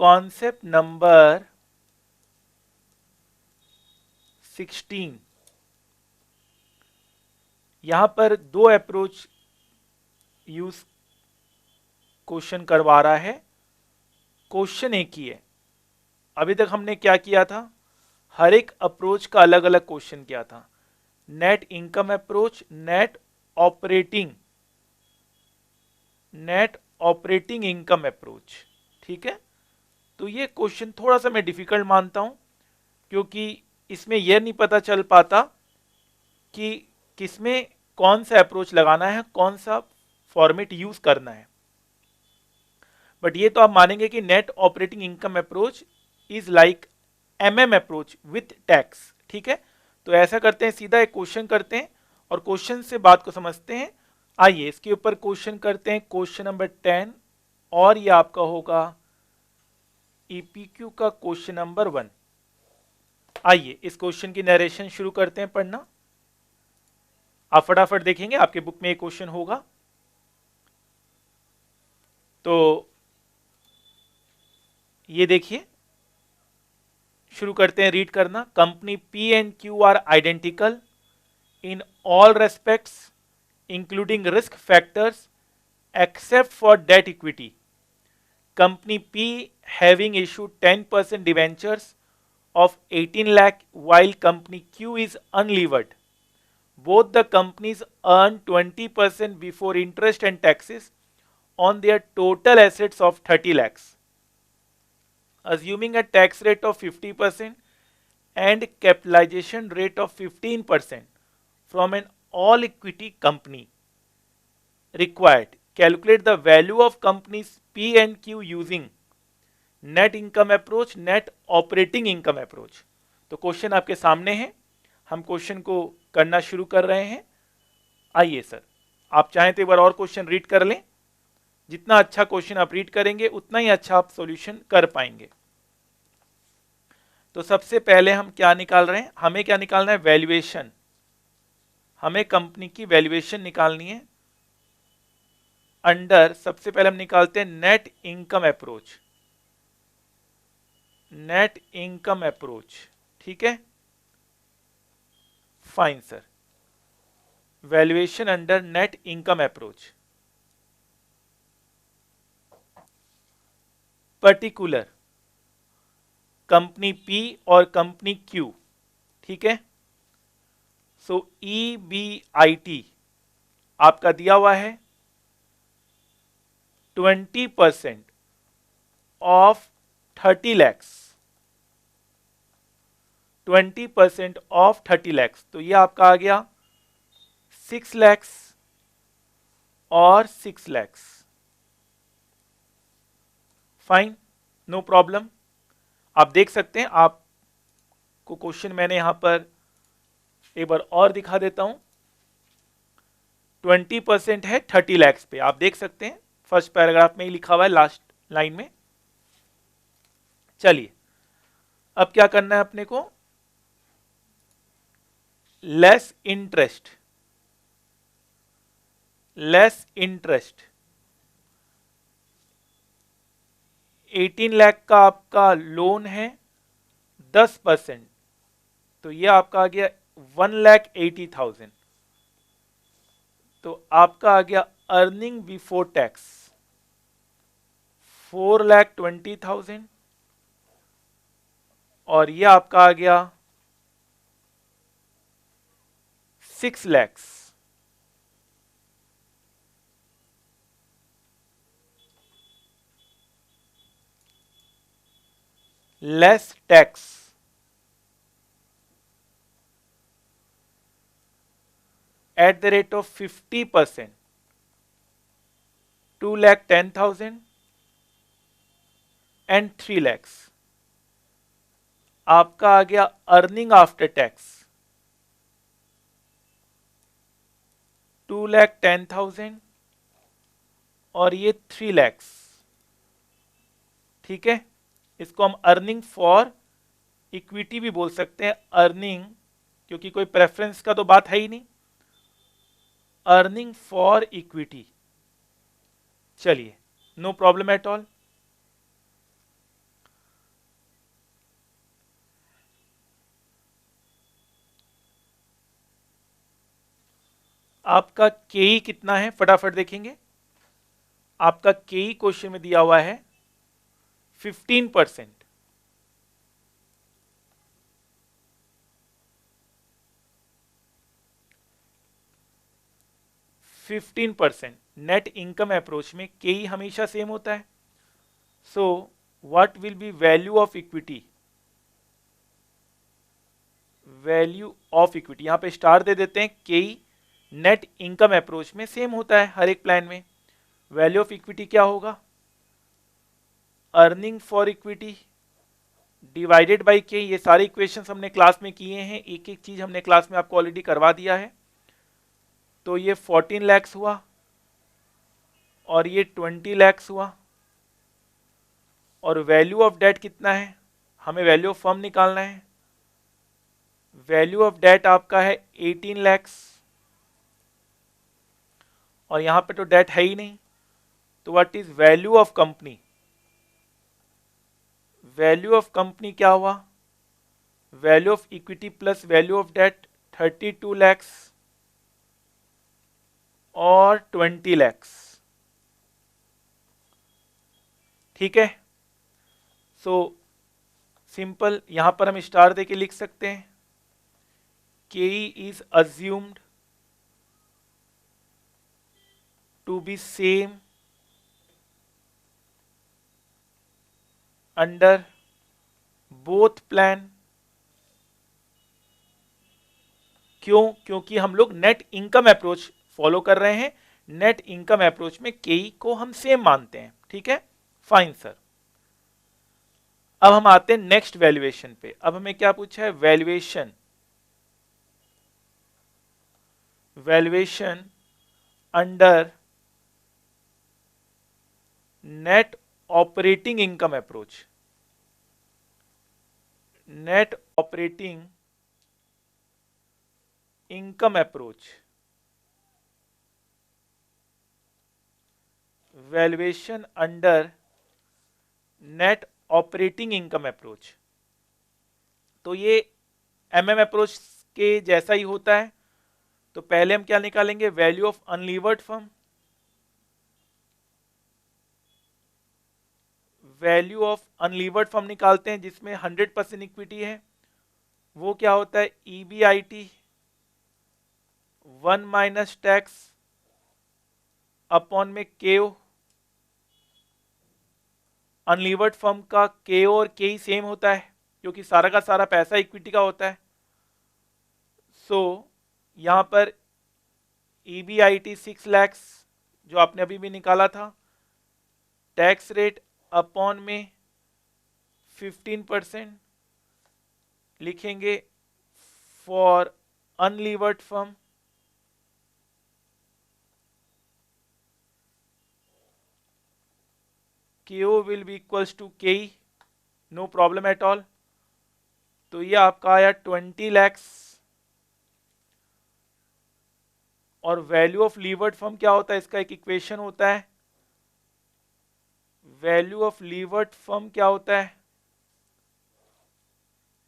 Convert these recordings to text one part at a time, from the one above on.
Concept number 16, यहां पर दो अप्रोच यूज क्वेश्चन करवा रहा है, क्वेश्चन एक ही है। अभी तक हमने क्या किया था, हर एक अप्रोच का अलग अलग क्वेश्चन किया था। Net income approach, net operating income approach, ठीक है। तो ये क्वेश्चन थोड़ा सा मैं डिफिकल्ट मानता हूं, क्योंकि इसमें यह नहीं पता चल पाता कि किसमें कौन सा अप्रोच लगाना है, कौन सा फॉर्मेट यूज करना है। बट ये तो आप मानेंगे कि net operating income approach is like MM approach with tax, ठीक है। तो ऐसा करते हैं, सीधा एक क्वेश्चन करते हैं और क्वेश्चन से बात को समझते हैं। आइए इसके ऊपर क्वेश्चन करते हैं, क्वेश्चन नंबर 10, और ये आपका होगा ईपीक्यू का क्वेश्चन नंबर 1। आइए इस क्वेश्चन की नरेशन शुरू करते हैं पढ़ना। आप फटाफट देखेंगे, आपके बुक में एक क्वेश्चन होगा। तो ये देखिए, शुरू करते हैं रीड करना। Company P and Q R identical in all respects including risk factors except for debt equity. Company P having issued 10% debentures of 18 lakh while company Q is unlevered. Both the companies earn 20% before interest and taxes on their total assets of 30 lakhs. Assuming a tax rate of 50% and capitalization rate of 15% from an all equity company required, calculate the value of companies P and Q using net income approach, net operating income approach. तो question आपके सामने है, हम question को करना शुरू कर रहे हैं। आइए सर, आप चाहें तो एक बार और क्वेश्चन रीड कर लें। जितना अच्छा क्वेश्चन आप रीड करेंगे उतना ही अच्छा आप सॉल्यूशन कर पाएंगे। तो सबसे पहले हम क्या निकाल रहे हैं, हमें क्या निकालना है, वैल्यूएशन। हमें कंपनी की वैल्यूएशन निकालनी है अंडर, सबसे पहले हम निकालते हैं net income approach, net income approach, ठीक है। Fine sir, valuation under net income approach. Particular company P और कंपनी क्यू, ठीक है। सो EBIT आपका दिया हुआ है 20% ऑफ 30 लैक्स, 20% ऑफ 30 लैक्स, तो ये आपका आ गया 6 लैक्स और 6 लैक्स। Fine, no problem. आप देख सकते हैं, आपको क्वेश्चन मैंने यहां पर एक बार और दिखा देता हूं। 20% है 30 लैक्स पे, आप देख सकते हैं फर्स्ट पैराग्राफ में ही लिखा हुआ है, लास्ट लाइन में। चलिए अब क्या करना है अपने को, less interest, less interest. 18 lakh का आपका लोन है, 10%, तो ये आपका आ गया 1,80,000। तो आपका आ गया अर्निंग बिफोर टैक्स 4,20,000, और ये आपका आ गया 6 lakhs. Less tax, at the rate of 50%, 2,10,000 and 3 lakhs। आपका आ गया अर्निंग आफ्टर टैक्स 2,10,000 और ये 3 लैक्स, ठीक है। इसको हम अर्निंग फॉर इक्विटी भी बोल सकते हैं, अर्निंग, क्योंकि कोई प्रेफरेंस का तो बात है ही नहीं, अर्निंग फॉर इक्विटी। चलिए, नो प्रॉब्लम एट ऑल। आपका के कितना है फटाफट देखेंगे। आपका के क्वेश्चन में दिया हुआ है 15%। 15% नेट इनकम अप्रोच में के हमेशा सेम होता है। So what will be value of equity? Value of equity यहां पे स्टार दे देते हैं। के नेट इनकम अप्रोच में सेम होता है हर एक प्लान में। वैल्यू ऑफ इक्विटी क्या होगा? Earning for equity divided by के। ये सारे इक्वेशंस हमने क्लास में किए हैं, एक एक चीज हमने क्लास में आपको ऑलरेडी करवा दिया है। तो ये 14 lakhs हुआ और ये 20 lakhs हुआ। और वैल्यू ऑफ डेट कितना है? हमें वैल्यू ऑफ फर्म निकालना है। वैल्यू ऑफ डेट आपका है 18 lakhs और यहां पे तो डेट है ही नहीं। तो what is value of company? Value of company क्या हुआ? Value of equity plus value of debt 32 lakhs और 20 lakhs। ठीक है, सो सिंपल यहां पर हम स्टार देके लिख सकते हैं। K is assumed to be same under both plan. क्यों? क्योंकि हम लोग नेट इनकम अप्रोच फॉलो कर रहे हैं। नेट इनकम अप्रोच में के को हम सेम मानते हैं। ठीक है, फाइन सर। अब हम आते हैं नेक्स्ट वैल्यूएशन पे। अब हमें क्या पूछा है? Valuation valuation under net operating income approach. Net operating income approach. Valuation under net operating income approach. तो ये एमएम अप्रोच के जैसा ही होता है। तो पहले हम क्या निकालेंगे? Value of unlevered firm. Value of unlevered firm निकालते हैं जिसमें 100% इक्विटी है। वो क्या होता है? EBIT 1 माइनस टैक्स अपॉन में KO। अनलीवर्ड फर्म का KO और के सेम होता है क्योंकि सारा का सारा पैसा इक्विटी का होता है। सो यहां पर EBIT 6 lakhs जो आपने अभी भी निकाला था, टैक्स रेट अपॉन में 15% लिखेंगे for unlevered firm. KO will be equals to KE, no problem at all। तो ये आपका आया 20 lakhs। और वैल्यू ऑफ लीवर्ड फर्म क्या होता है? इसका एक इक्वेशन होता है। वैल्यू ऑफ लीवर्ड फर्म क्या होता है?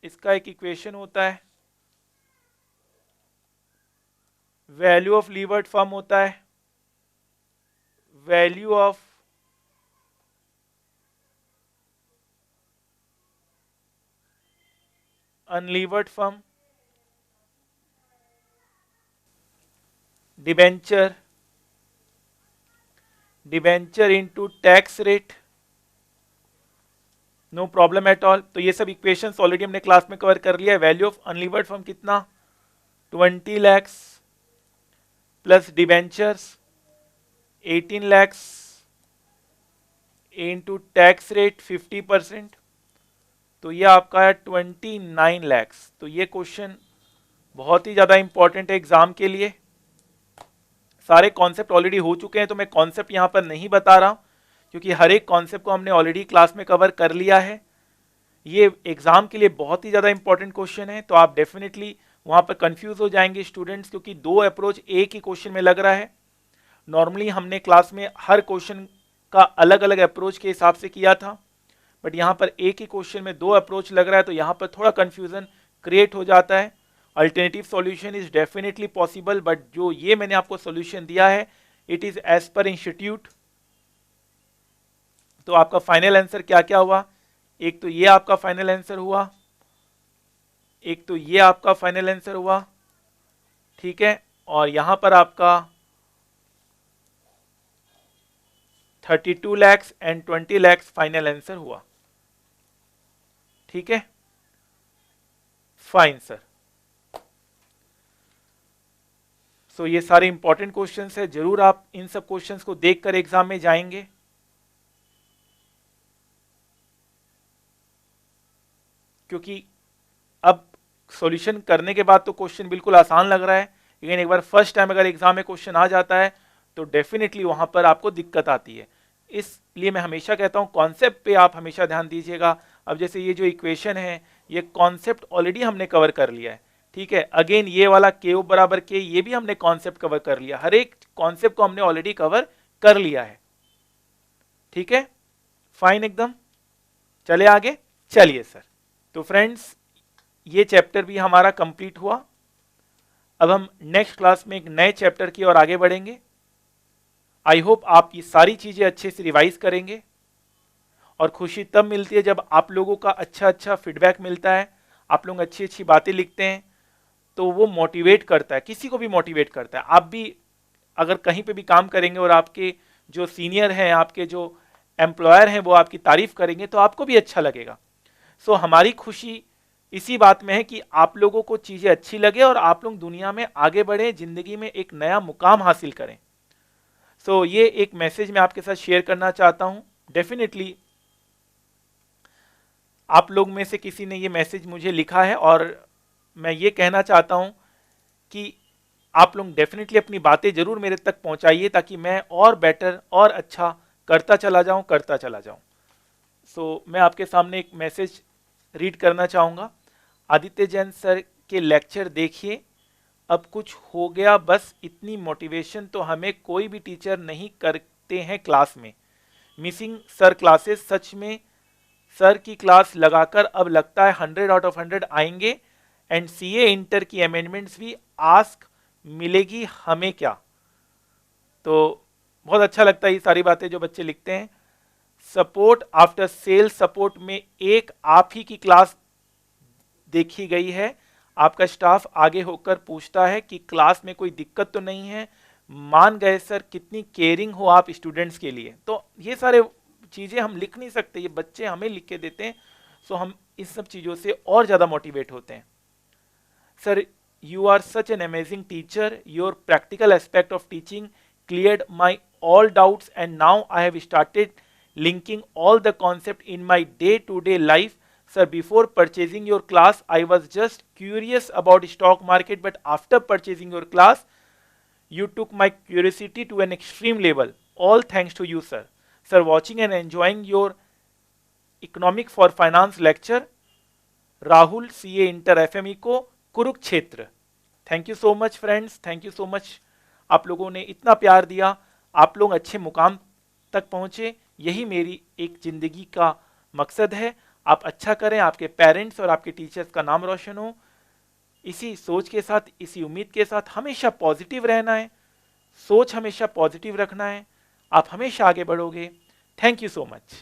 इसका एक इक्वेशन होता है। वैल्यू ऑफ लीवर्ड फर्म होता है value of unlevered firm debenture into tax rate, no problem at all. तो ये सब इक्वेशंस ऑलरेडी हमने क्लास में कवर कर लिया है। वैल्यू ऑफ अनलीवर्ड फर्म कितना? 20 lakhs plus debentures 18 lakhs into tax rate 50%। तो ये आपका है 29 lakhs। तो ये क्वेश्चन बहुत ही ज्यादा इंपॉर्टेंट है एग्जाम के लिए। सारे कॉन्सेप्ट ऑलरेडी हो चुके हैं तो मैं कॉन्सेप्ट यहां पर नहीं बता रहा हूं क्योंकि हर एक कॉन्सेप्ट को हमने ऑलरेडी क्लास में कवर कर लिया है। ये एग्जाम के लिए बहुत ही ज्यादा इंपॉर्टेंट क्वेश्चन है। तो आप डेफिनेटली वहां पर कंफ्यूज हो जाएंगे स्टूडेंट्स, क्योंकि दो अप्रोच एक ही क्वेश्चन में लग रहा है। नॉर्मली हमने क्लास में हर क्वेश्चन का अलग अलग अप्रोच के हिसाब से किया था, बट यहाँ पर एक ही क्वेश्चन में दो अप्रोच लग रहा है तो यहाँ पर थोड़ा कंफ्यूजन क्रिएट हो जाता है। Alternative solution is definitely possible, but जो ये मैंने आपको सॉल्यूशन दिया है it is as per institute. तो आपका फाइनल आंसर क्या क्या हुआ? एक तो ये आपका फाइनल आंसर हुआ, एक तो ये आपका फाइनल आंसर हुआ, ठीक है, और यहां पर आपका 32 lakhs and 20 lakhs final answer हुआ, ठीक है, फाइन सर। सो ये सारे इंपॉर्टेंट क्वेश्चंस है, जरूर आप इन सब क्वेश्चंस को देखकर एग्जाम में जाएंगे। क्योंकि अब सॉल्यूशन करने के बाद तो क्वेश्चन बिल्कुल आसान लग रहा है, लेकिन एक बार फर्स्ट टाइम अगर एग्जाम में क्वेश्चन आ जाता है तो डेफिनेटली वहां पर आपको दिक्कत आती है। इसलिए मैं हमेशा कहता हूं कॉन्सेप्ट पे आप हमेशा ध्यान दीजिएगा। अब जैसे ये जो इक्वेशन है ये कॉन्सेप्ट ऑलरेडी हमने कवर कर लिया है, ठीक है। अगेन ये वाला के बराबर के, ये भी हमने कॉन्सेप्ट कवर कर लिया, हर एक कॉन्सेप्ट को हमने ऑलरेडी कवर कर लिया है, ठीक है, फाइन एकदम। चले आगे, चलिए सर। तो फ्रेंड्स ये चैप्टर भी हमारा कंप्लीट हुआ। अब हम नेक्स्ट क्लास में एक नए चैप्टर की ओर आगे बढ़ेंगे। आई होप आप ये सारी चीजें अच्छे से रिवाइज करेंगे, और खुशी तब मिलती है जब आप लोगों का अच्छा अच्छा फीडबैक मिलता है, आप लोग अच्छी अच्छी बातें लिखते हैं, तो वो मोटिवेट करता है, किसी को भी मोटिवेट करता है। आप भी अगर कहीं पे भी काम करेंगे और आपके जो सीनियर हैं, आपके जो एम्प्लॉयर हैं वो आपकी तारीफ करेंगे तो आपको भी अच्छा लगेगा। सो हमारी खुशी इसी बात में है कि आप लोगों को चीजें अच्छी लगे और आप लोग दुनिया में आगे बढ़े, जिंदगी में एक नया मुकाम हासिल करें। सो ये एक मैसेज मैं आपके साथ शेयर करना चाहता हूं। डेफिनेटली आप लोग में से किसी ने ये मैसेज मुझे लिखा है, और मैं ये कहना चाहता हूं कि आप लोग डेफिनेटली अपनी बातें जरूर मेरे तक पहुंचाइए, ताकि मैं और बेटर और अच्छा करता चला जाऊं। सो मैं आपके सामने एक मैसेज रीड करना चाहूंगा। आदित्य जैन सर के लेक्चर देखिए, अब कुछ हो गया, बस इतनी मोटिवेशन तो हमें कोई भी टीचर नहीं करते हैं क्लास में। मिसिंग सर क्लासेस, सच में सर की क्लास लगाकर अब लगता है 100 आउट ऑफ 100 आएंगे। एंड सीए इंटर की अमेंडमेंट्स भी आस्क मिलेगी हमें क्या? तो बहुत अच्छा लगता है ये सारी बातें जो बच्चे लिखते हैं। सपोर्ट आफ्टर सेल सपोर्ट में एक आप ही की क्लास देखी गई है। आपका स्टाफ आगे होकर पूछता है कि क्लास में कोई दिक्कत तो नहीं है। मान गए सर, कितनी केयरिंग हो आप स्टूडेंट्स के लिए। तो ये सारे चीजें हम लिख नहीं सकते, ये बच्चे हमें लिख के देते हैं। सो हम इस सब चीजों से और ज्यादा मोटिवेट होते हैं। Sir, you are such an amazing teacher. Your practical aspect of teaching cleared my all doubts, and now I have started linking all the concept in my day-to-day life. Sir, before purchasing your class, I was just curious about stock market, but after purchasing your class, you took my curiosity to an extreme level. All thanks to you, sir. Sir, watching and enjoying your economic for finance lecture, Rahul CA inter FME को Kurukshetra. Thank you so much friends, thank you so much. आप लोगों ने इतना प्यार दिया, आप लोग अच्छे मुकाम तक पहुंचे, यही मेरी एक जिंदगी का मकसद है। आप अच्छा करें, आपके पेरेंट्स और आपके टीचर्स का नाम रोशन हो। इसी सोच के साथ, इसी उम्मीद के साथ हमेशा पॉजिटिव रहना है, सोच हमेशा पॉजिटिव रखना है, आप हमेशा आगे बढ़ोगे। Thank you so much.